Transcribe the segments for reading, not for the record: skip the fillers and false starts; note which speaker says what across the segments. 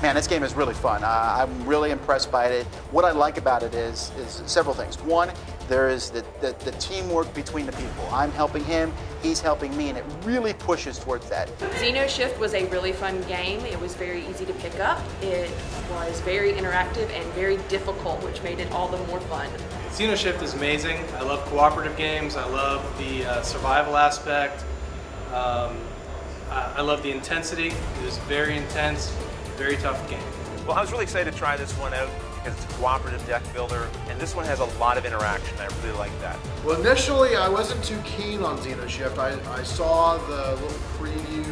Speaker 1: Man, this game is really fun. I'm really impressed by it. What I like about it is several things. One, there is the teamwork between the people. I'm helping him, he's helping me, and it really pushes towards that.
Speaker 2: XenoShyft was a really fun game. It was very easy to pick up. It was very interactive and very difficult, which made it all the more fun.
Speaker 3: XenoShyft is amazing. I love cooperative games. I love the survival aspect. I love the intensity. It was very intense, very tough game.
Speaker 4: Well, I was really excited to try this one out because it's a cooperative deck builder, and this one has a lot of interaction. I really like that.
Speaker 5: Well, initially I wasn't too keen on XenoShyft. I saw the little preview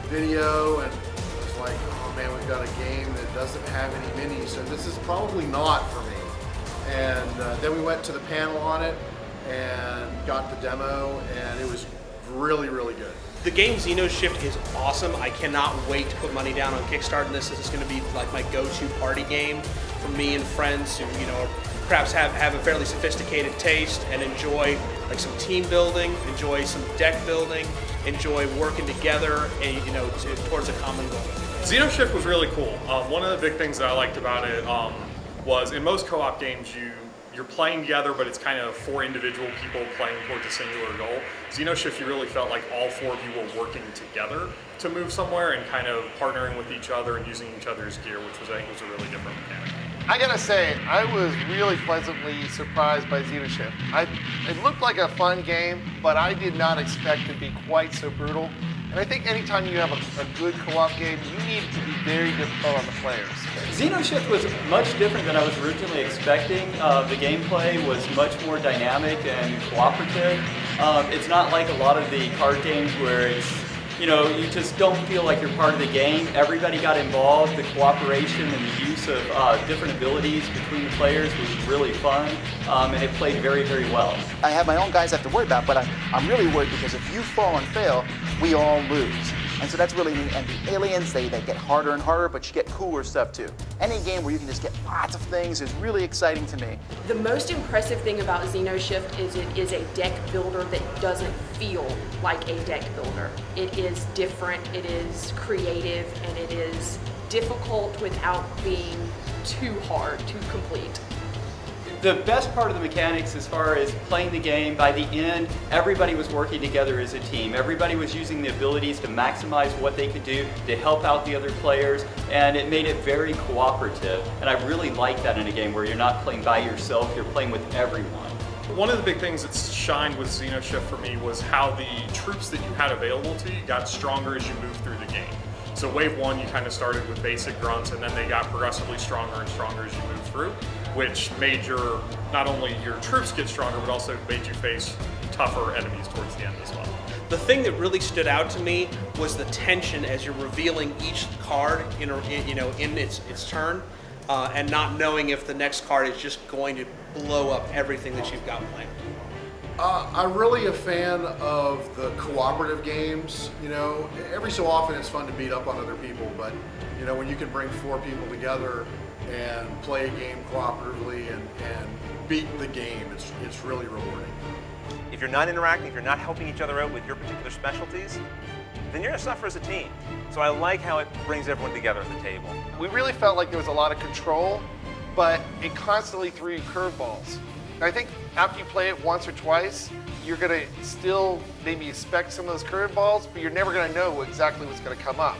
Speaker 5: video and was like, oh man, we've got a game that doesn't have any minis, so this is probably not for me. And then we went to the panel on it and got the demo, and it was really, really good.
Speaker 6: The game XenoShyft is awesome. I cannot wait to put money down on Kickstarter. This is going to be like my go-to party game for me and friends who, perhaps have a fairly sophisticated taste and enjoy like some team building, enjoy some deck building, enjoy working together, and towards a common goal.
Speaker 7: XenoShyft was really cool. One of the big things that I liked about it was in most co-op games you're playing together, but it's kind of 4 individual people playing towards a singular goal. XenoShyft, you really felt like all 4 of you were working together to move somewhere and kind of partnering with each other and using each other's gear, which was, I think, was a really different mechanic.
Speaker 8: I gotta say, I was really pleasantly surprised by XenoShyft. It looked like a fun game, but I did not expect it to be quite so brutal. And I think anytime you have a good co-op game, you need it to be very difficult on the players.
Speaker 9: XenoShyft was much different than I was originally expecting. The gameplay was much more dynamic and cooperative. It's not like a lot of the card games where it's, you just don't feel like you're part of the game. Everybody got involved. The cooperation and the use of different abilities between the players was really fun, and it played very, very well.
Speaker 1: I have my own guys I have to worry about, but I'm really worried because if you fall and fail, we all lose. And so that's really neat. And the aliens, they get harder and harder, but you get cooler stuff too. Any game where you can just get lots of things is really exciting to me.
Speaker 2: The most impressive thing about XenoShyft is it is a deck builder that doesn't feel like a deck builder. It is different, it is creative, and it is difficult without being too hard to complete.
Speaker 9: The best part of the mechanics as far as playing the game, by the end, everybody was working together as a team. Everybody was using the abilities to maximize what they could do to help out the other players, and it made it very cooperative. And I really like that in a game where you're not playing by yourself, you're playing with everyone.
Speaker 7: One of the big things that shined with XenoShyft for me was how the troops that you had available to you got stronger as you moved through the game. So wave 1, you kind of started with basic grunts, and then they got progressively stronger and stronger as you moved through, which made not only your troops get stronger, but also made you face tougher enemies towards the end as well.
Speaker 6: The thing that really stood out to me was the tension as you're revealing each card in its turn, and not knowing if the next card is just going to blow up everything that you've got planned.
Speaker 5: I'm really a fan of the cooperative games. Every so often it's fun to beat up on other people, but when you can bring 4 people together and play a game cooperatively and beat the game, it's really rewarding.
Speaker 4: If you're not interacting, if you're not helping each other out with your particular specialties, then you're going to suffer as a team. So I like how it brings everyone together at the table.
Speaker 8: We really felt like there was a lot of control, but it constantly threw you curveballs. And I think after you play it once or twice, you're going to still maybe expect some of those curveballs, but you're never going to know exactly what's going to come up.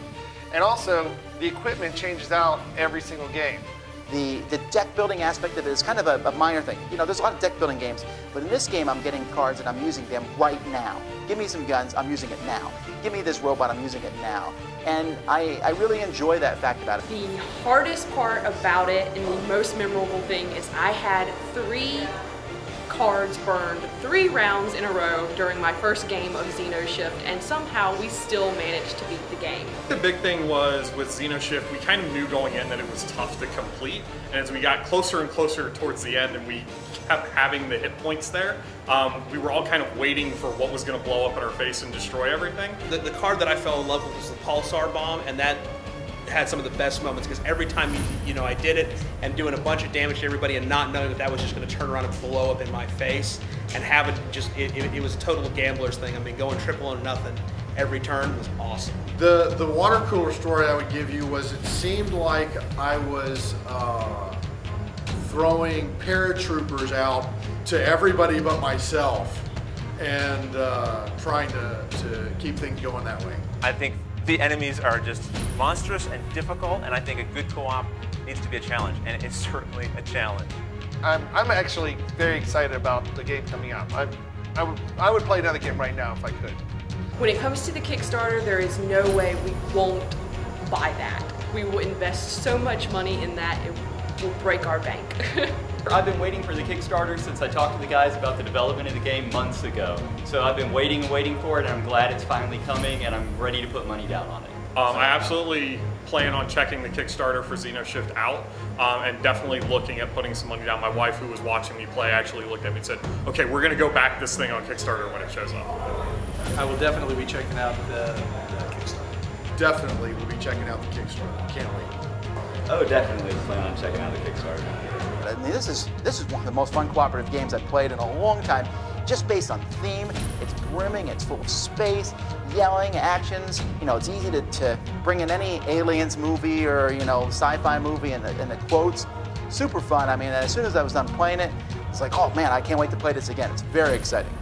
Speaker 8: And also, the equipment changes out every single game.
Speaker 1: The deck building aspect of it is kind of a minor thing. There's a lot of deck building games, but in this game I'm getting cards and I'm using them right now. Give me some guns, I'm using it now. Give me this robot, I'm using it now. And I really enjoy that fact about it.
Speaker 2: The hardest part about it and the most memorable thing is I had 3 cards burned 3 rounds in a row during my first game of XenoShyft, and somehow we still managed to beat the game.
Speaker 7: The big thing was with XenoShyft, we kind of knew going in that it was tough to complete, and as we got closer and closer towards the end and we kept having the hit points there, we were all kind of waiting for what was going to blow up in our face and destroy everything.
Speaker 6: The card that I fell in love with was the Pulsar Bomb, and that had some of the best moments because every time I did it and doing a bunch of damage to everybody and not knowing that was just going to turn around and blow up in my face, and have it just it was a total gambler's thing. I mean, going triple and nothing every turn was awesome.
Speaker 5: The water cooler story I would give you was it seemed like I was throwing paratroopers out to everybody but myself and trying to keep things going that way.
Speaker 4: I think the enemies are just monstrous and difficult, and I think a good co-op needs to be a challenge, and it's certainly a challenge.
Speaker 8: I'm actually very excited about the game coming out. I would play another game right now if I could.
Speaker 2: When it comes to the Kickstarter, there is no way we won't buy that. We will invest so much money in that it will break our bank.
Speaker 9: I've been waiting for the Kickstarter since I talked to the guys about the development of the game months ago. So I've been waiting and waiting for it, and I'm glad it's finally coming, and I'm ready to put money down on it.
Speaker 7: I absolutely plan on checking the Kickstarter for XenoShyft out, and definitely looking at putting some money down. My wife, who was watching me play, actually looked at me and said, okay, we're going to go back this thing on Kickstarter when it shows up.
Speaker 3: I will definitely be checking out the Kickstarter.
Speaker 5: Definitely we'll be checking out the Kickstarter. Can't wait.
Speaker 9: Oh, definitely plan on checking out the Kickstarter.
Speaker 1: I mean, this is one of the most fun cooperative games I've played in a long time. Just based on theme, it's brimming, it's full of space, yelling, actions. You know, it's easy to bring in any aliens movie or, you know, sci-fi movie and the quotes. Super fun. I mean, as soon as I was done playing it, it's like, oh man, I can't wait to play this again. It's very exciting.